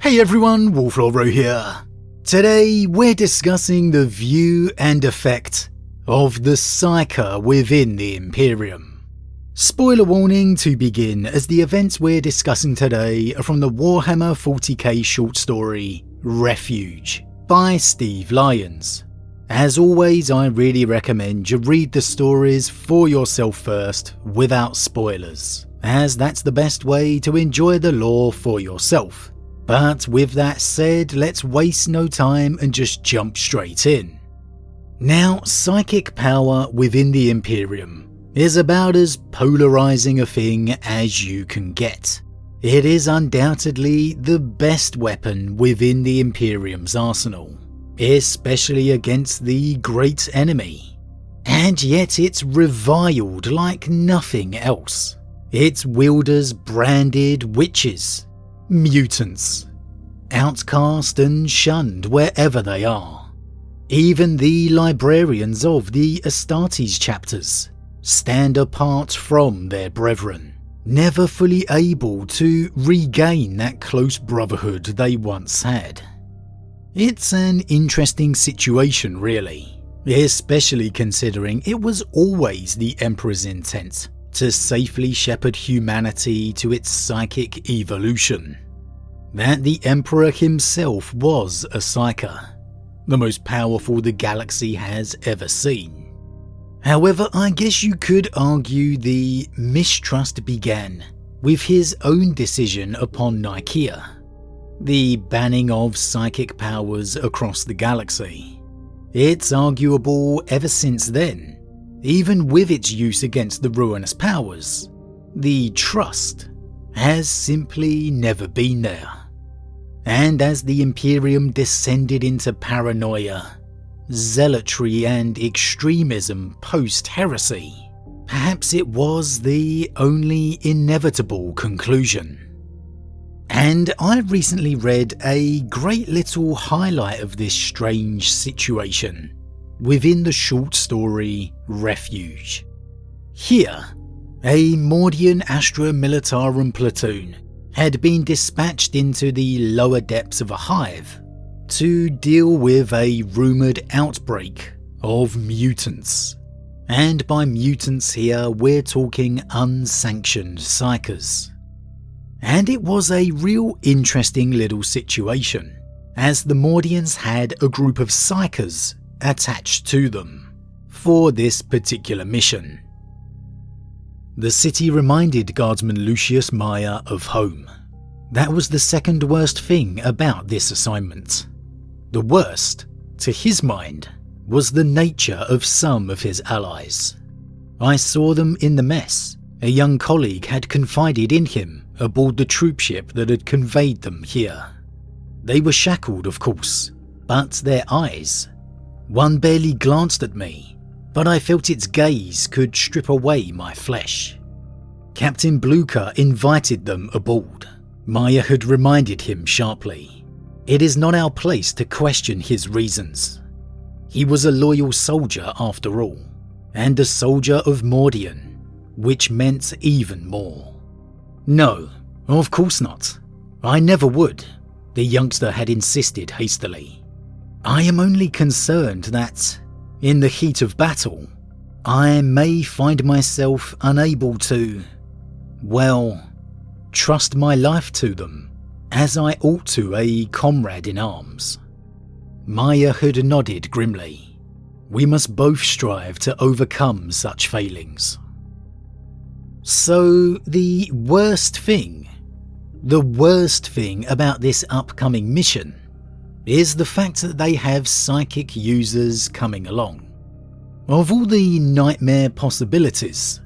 Hey everyone, Wolf Lord Rho here. Today we're discussing the view and effect of the Psyker within the Imperium. Spoiler warning to begin, as the events we're discussing today are from the Warhammer 40k short story Refuge by Steve Lyons. As always, I really recommend you read the stories for yourself first without spoilers, as that's the best way to enjoy the lore for yourself. But with that said, let's waste no time and just jump straight in. Now, psychic power within the Imperium is about as polarizing a thing as you can get. It is undoubtedly the best weapon within the Imperium's arsenal, especially against the great enemy. And yet it's reviled like nothing else. Its wielders branded witches, mutants, outcast and shunned wherever they are. Even the librarians of the Astartes chapters stand apart from their brethren, never fully able to regain that close brotherhood they once had. It's an interesting situation really, especially considering it was always the Emperor's intent to safely shepherd humanity to its psychic evolution. That the Emperor himself was a Psyker, the most powerful the galaxy has ever seen. However, I guess you could argue the mistrust began with his own decision upon Nicaea, the banning of psychic powers across the galaxy. It's arguable ever since then, even with its use against the ruinous powers, the trust has simply never been there. And as the Imperium descended into paranoia, zealotry and extremism post-heresy, perhaps it was the only inevitable conclusion. And I recently read a great little highlight of this strange situation within the short story Refuge. Here, a Mordian Astra Militarum platoon had been dispatched into the lower depths of a hive to deal with a rumoured outbreak of mutants. And by mutants here, we're talking unsanctioned Psykers. And it was a real interesting little situation, as the Mordians had a group of Psykers attached to them for this particular mission. The city reminded Guardsman Lucius Maya of home. That was the second worst thing about this assignment. The worst, to his mind, was the nature of some of his allies. I saw them in the mess. A young colleague had confided in him aboard the troopship that had conveyed them here. They were shackled, of course, but their eyes. One barely glanced at me, but I felt its gaze could strip away my flesh. Captain Blucher invited them aboard. Maya had reminded him sharply. It is not our place to question his reasons. He was a loyal soldier after all, and a soldier of Mordian, which meant even more. No, of course not. I never would, the youngster had insisted hastily. I am only concerned that, in the heat of battle, I may find myself unable to, well, trust my life to them, as I ought to a comrade in arms. Maya had nodded grimly. We must both strive to overcome such failings. So the worst thing about this upcoming mission is the fact that they have psychic users coming along. Of all the nightmare possibilities,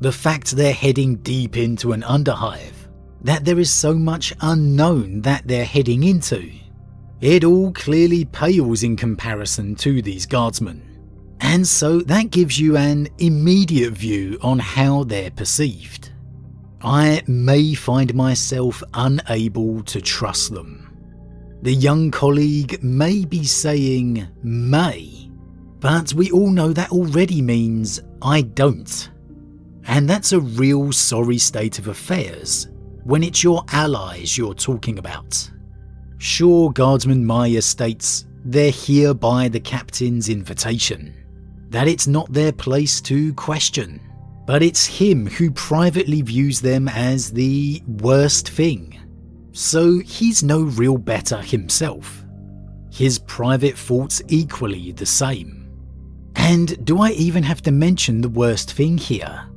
the fact they're heading deep into an underhive, that there is so much unknown that they're heading into, it all clearly pales in comparison to these guardsmen. And so that gives you an immediate view on how they're perceived. I may find myself unable to trust them. The young colleague may be saying may, but we all know that already means I don't. And that's a real sorry state of affairs when it's your allies you're talking about. Sure, Guardsman Maya states they're here by the captain's invitation, that it's not their place to question, but it's him who privately views them as the worst thing. So he's no real better himself. His private thoughts equally the same. And do I even have to mention the worst thing here?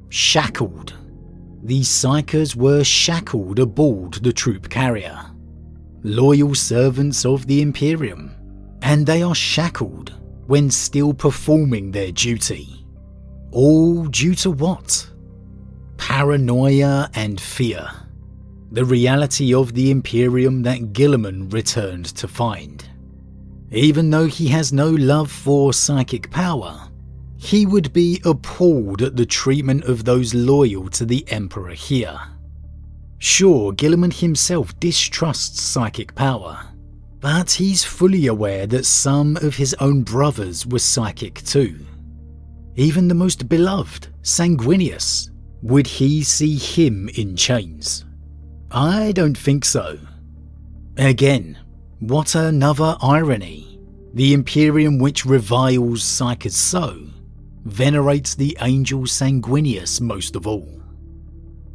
Shackled. The Psykers were shackled aboard the troop carrier. Loyal servants of the Imperium, and they are shackled when still performing their duty. All due to what? Paranoia and fear. The reality of the Imperium that Guilliman returned to find. Even though he has no love for psychic power, he would be appalled at the treatment of those loyal to the Emperor here. Sure, Guilliman himself distrusts psychic power, but he's fully aware that some of his own brothers were psychic too. Even the most beloved, Sanguinius, would he see him in chains? I don't think so. Again, what another irony. The Imperium, which reviles Psykers so, venerates the angel Sanguinius most of all.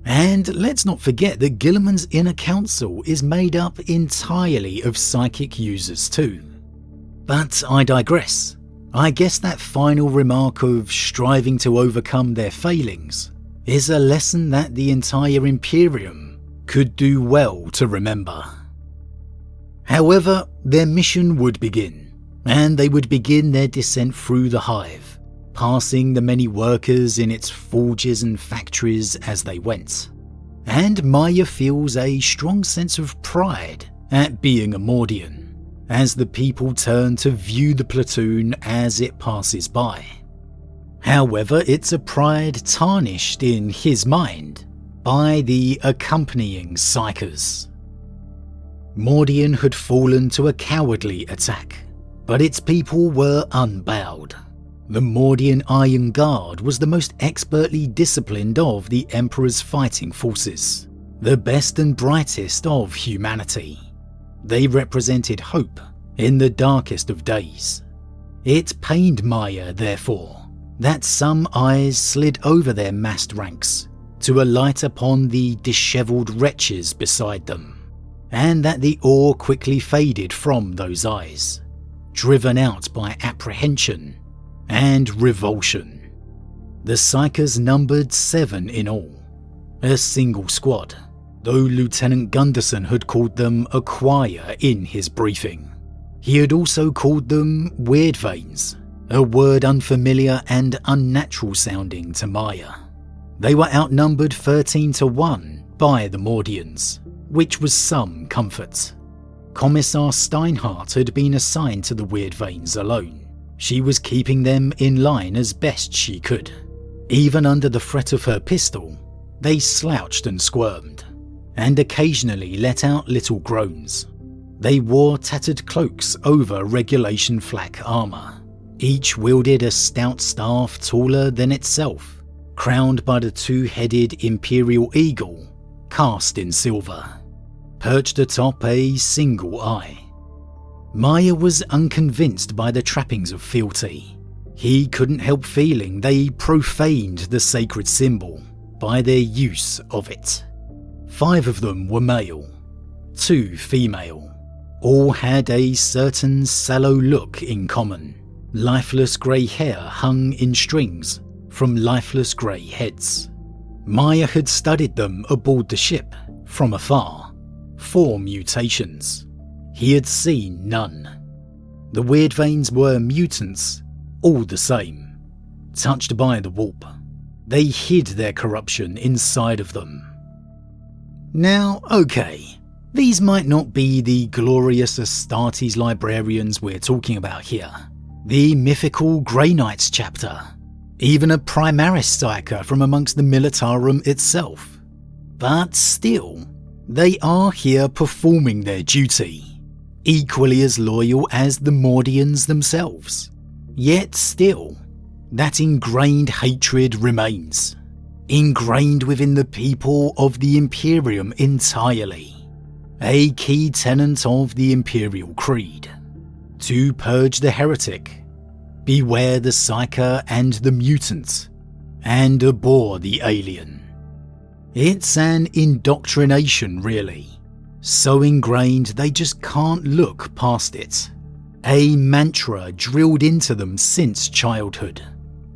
And let's not forget that Guilliman's inner council is made up entirely of psychic users too. But I digress. I guess that final remark of striving to overcome their failings is a lesson that the entire Imperium could do well to remember. However, their mission would begin, and they would begin their descent through the hive, passing the many workers in its forges and factories as they went. And Maya feels a strong sense of pride at being a Mordian, as the people turn to view the platoon as it passes by. However, it's a pride tarnished in his mind by the accompanying Psykers. Mordian had fallen to a cowardly attack, but its people were unbowed. The Mordian Iron Guard was the most expertly disciplined of the Emperor's fighting forces, the best and brightest of humanity. They represented hope in the darkest of days. It pained Maya, therefore, that some eyes slid over their massed ranks to alight upon the dishevelled wretches beside them, and that the awe quickly faded from those eyes, driven out by apprehension and revulsion. The Psykers numbered 7 in all, a single squad, though Lieutenant Gunderson had called them a choir in his briefing. He had also called them Weird Veins, a word unfamiliar and unnatural sounding to Maya. They were outnumbered 13-1 by the Mordians, which was some comfort. Commissar Steinhardt had been assigned to the Weird Veins alone. She was keeping them in line as best she could. Even under the threat of her pistol, they slouched and squirmed, and occasionally let out little groans. They wore tattered cloaks over regulation flak armour. Each wielded a stout staff taller than itself, crowned by the 2-headed Imperial Eagle, cast in silver, perched atop a single eye. Maya was unconvinced by the trappings of fealty. He couldn't help feeling they profaned the sacred symbol by their use of it. 5 of them were male, 2 female. All had a certain sallow look in common. Lifeless grey hair hung in strings from lifeless grey heads. Maya had studied them aboard the ship from afar. 4 mutations. He had seen none. The Weird Veins were mutants, all the same. Touched by the warp, they hid their corruption inside of them. Now, okay, these might not be the glorious Astartes librarians we're talking about here. The mythical Grey Knights chapter. Even a Primaris Psyker from amongst the Militarum itself. But still, they are here performing their duty. Equally as loyal as the Mordians themselves. Yet still, that ingrained hatred remains. Ingrained within the people of the Imperium entirely. a key tenet of the Imperial Creed. To purge the heretic, beware the Psyker and the mutant, and abhor the alien. It's an indoctrination really, so ingrained they just can't look past it. A mantra drilled into them since childhood,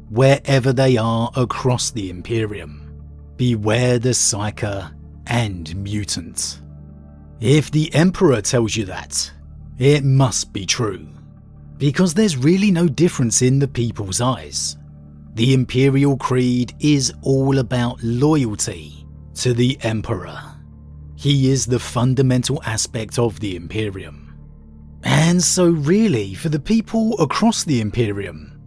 wherever they are across the Imperium. Beware the Psyker and mutant. If the Emperor tells you that, it must be true, because there's really no difference in the people's eyes. The Imperial Creed is all about loyalty to the Emperor. He is the fundamental aspect of the Imperium. And so really, for the people across the Imperium,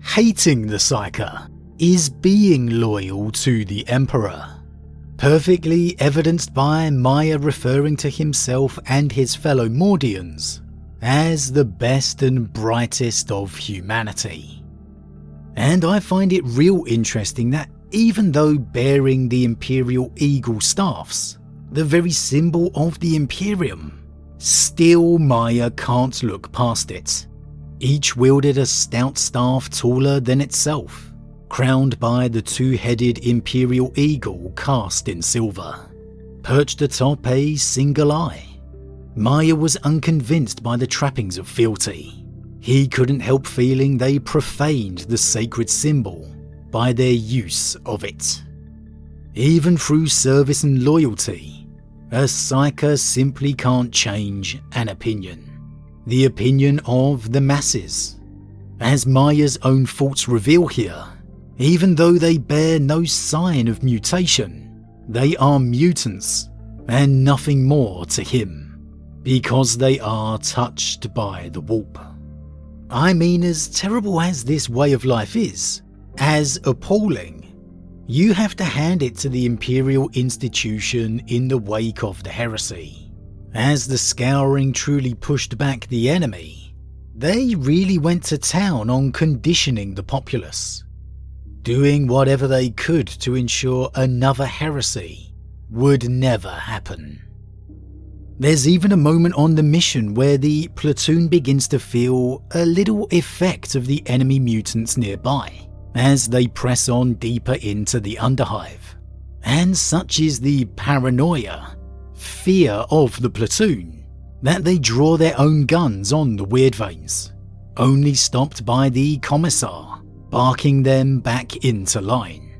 hating the Psyker is being loyal to the Emperor. Perfectly evidenced by Maya referring to himself and his fellow Mordians as the best and brightest of humanity. And I find it real interesting that even though bearing the Imperial Eagle staffs, the very symbol of the Imperium, still Maya can't look past it. Each wielded a stout staff taller than itself, crowned by the two-headed Imperial Eagle cast in silver, perched atop a single eye. Maya was unconvinced by the trappings of fealty. He couldn't help feeling they profaned the sacred symbol by their use of it. Even through service and loyalty, a Psyker simply can't change an opinion. The opinion of the masses. As Maya's own thoughts reveal here, even though they bear no sign of mutation, they are mutants and nothing more to him, because they are touched by the warp. I mean, as terrible as this way of life is, as appalling, you have to hand it to the Imperial institution in the wake of the heresy. As the Scouring truly pushed back the enemy, they really went to town on conditioning the populace, doing whatever they could to ensure another heresy would never happen. There's even a moment on the mission where the platoon begins to feel a little effect of the enemy mutants nearby as they press on deeper into the Underhive. And such is the paranoia, fear of the platoon, that they draw their own guns on the Weirdveins, only stopped by the Commissar barking them back into line.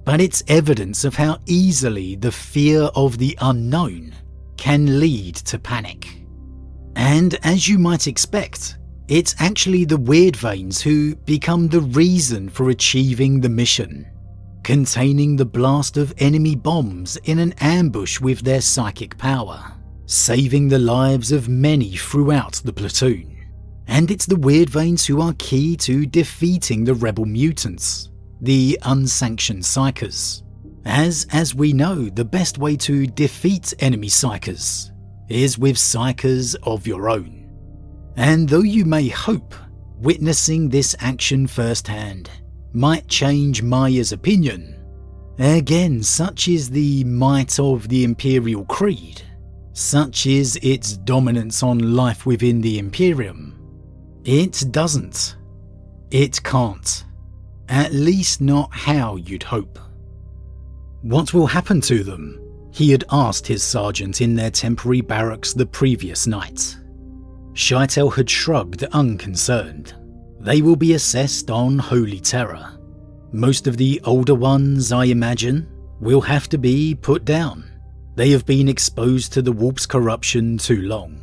But it's evidence of how easily the fear of the unknown can lead to panic. And as you might expect, it's actually the Weirdveins who become the reason for achieving the mission, containing the blast of enemy bombs in an ambush with their psychic power, saving the lives of many throughout the platoon. And it's the Weirdveins who are key to defeating the rebel mutants, the unsanctioned Psykers. As we know, the best way to defeat enemy Psykers is with Psykers of your own. And though you may hope witnessing this action firsthand might change Maya's opinion, again, such is the might of the Imperial Creed, such is its dominance on life within the Imperium. It doesn't. It can't. At least not how you'd hope. What will happen to them? He had asked his sergeant in their temporary barracks the previous night. Scheitel had shrugged, unconcerned. They will be assessed on holy terror. Most of the older ones, I imagine, will have to be put down. They have been exposed to the warp's corruption too long,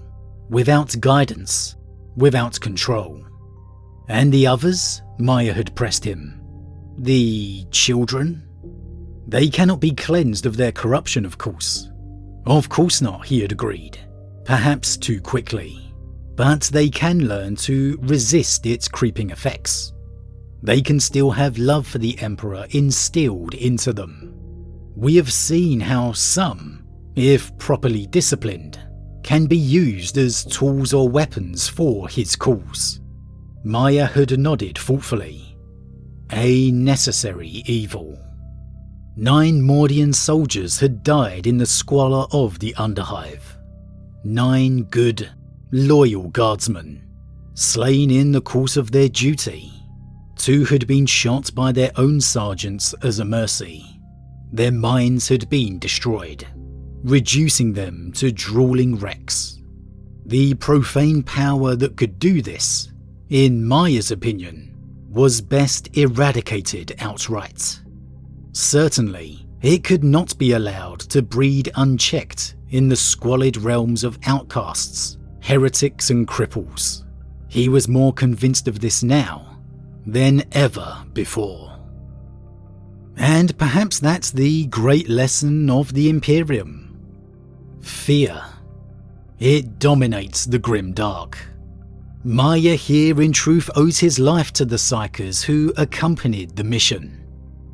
without guidance, without control. And the others? Maya had pressed him. The children? They cannot be cleansed of their corruption, of course. Of course not, he had agreed. Perhaps too quickly. But they can learn to resist its creeping effects. They can still have love for the Emperor instilled into them. We have seen how some, if properly disciplined, can be used as tools or weapons for his cause. Maya had nodded thoughtfully. A necessary evil. 9 Mordian soldiers had died in the squalor of the Underhive. 9 good, loyal guardsmen, slain in the course of their duty. 2 had been shot by their own sergeants as a mercy. Their minds had been destroyed, reducing them to drooling wrecks. The profane power that could do this, in Maya's opinion, was best eradicated outright. Certainly, it could not be allowed to breed unchecked in the squalid realms of outcasts, heretics and cripples. He was more convinced of this now than ever before. And perhaps that's the great lesson of the Imperium. Fear. It dominates the grim dark. Maya here in truth owes his life to the Psykers who accompanied the mission.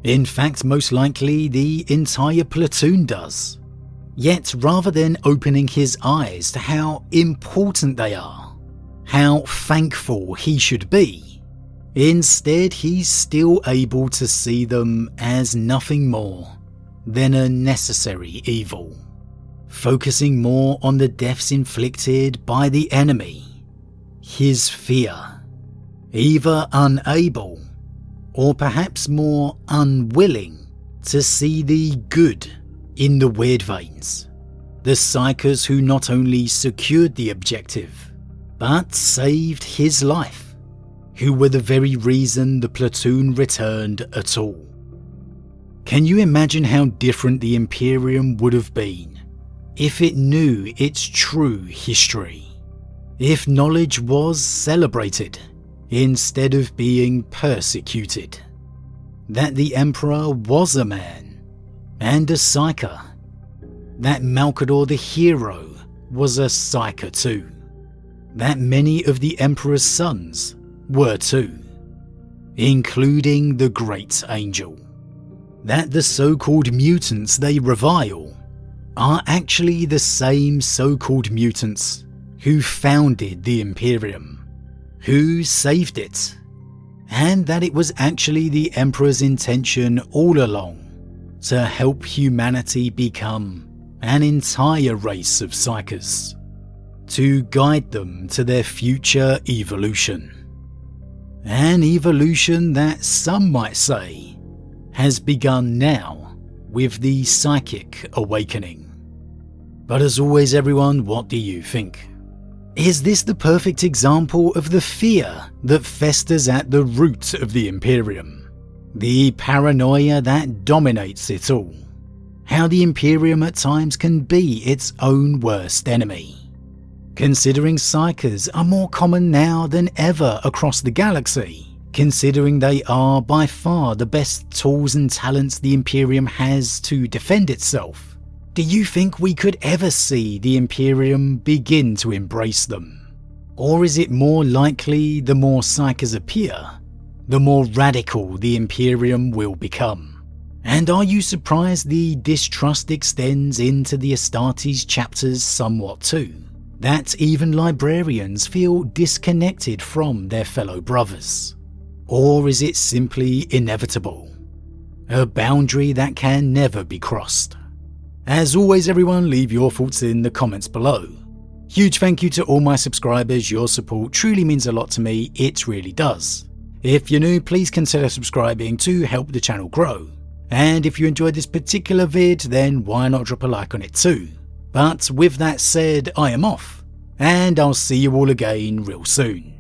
In fact, most likely the entire platoon does. Yet rather than opening his eyes to how important they are, how thankful he should be, instead he's still able to see them as nothing more than a necessary evil, focusing more on the deaths inflicted by the enemy, his fear, either unable or perhaps more unwilling to see the good in the weird veins, the Psykers who not only secured the objective, but saved his life, who were the very reason the platoon returned at all. Can you imagine how different the Imperium would have been if it knew its true history? If knowledge was celebrated instead of being persecuted? That the Emperor was a man and a Psyker. That Malkador the hero was a Psyker too. That many of the Emperor's sons were too, including the Great Angel. That the so-called mutants they revile are actually the same so-called mutants who founded the Imperium, who saved it, and that it was actually the Emperor's intention all along to help humanity become an entire race of Psykers, to guide them to their future evolution. An evolution that some might say has begun now with the psychic awakening. But as always everyone, what do you think? Is this the perfect example of the fear that festers at the root of the Imperium? The paranoia that dominates it all? How the Imperium at times can be its own worst enemy? Considering Psykers are more common now than ever across the galaxy, considering they are by far the best tools and talents the Imperium has to defend itself, do you think we could ever see the Imperium begin to embrace them? Or is it more likely the more Psykers appear, the more radical the Imperium will become? And are you surprised the distrust extends into the Astartes chapters somewhat too? That even librarians feel disconnected from their fellow brothers? Or is it simply inevitable? A boundary that can never be crossed? As always everyone, leave your thoughts in the comments below. Huge thank you to all my subscribers, your support truly means a lot to me, it really does. If you're new, please consider subscribing to help the channel grow. And if you enjoyed this particular vid, then why not drop a like on it too. But with that said, I am off, and I'll see you all again real soon.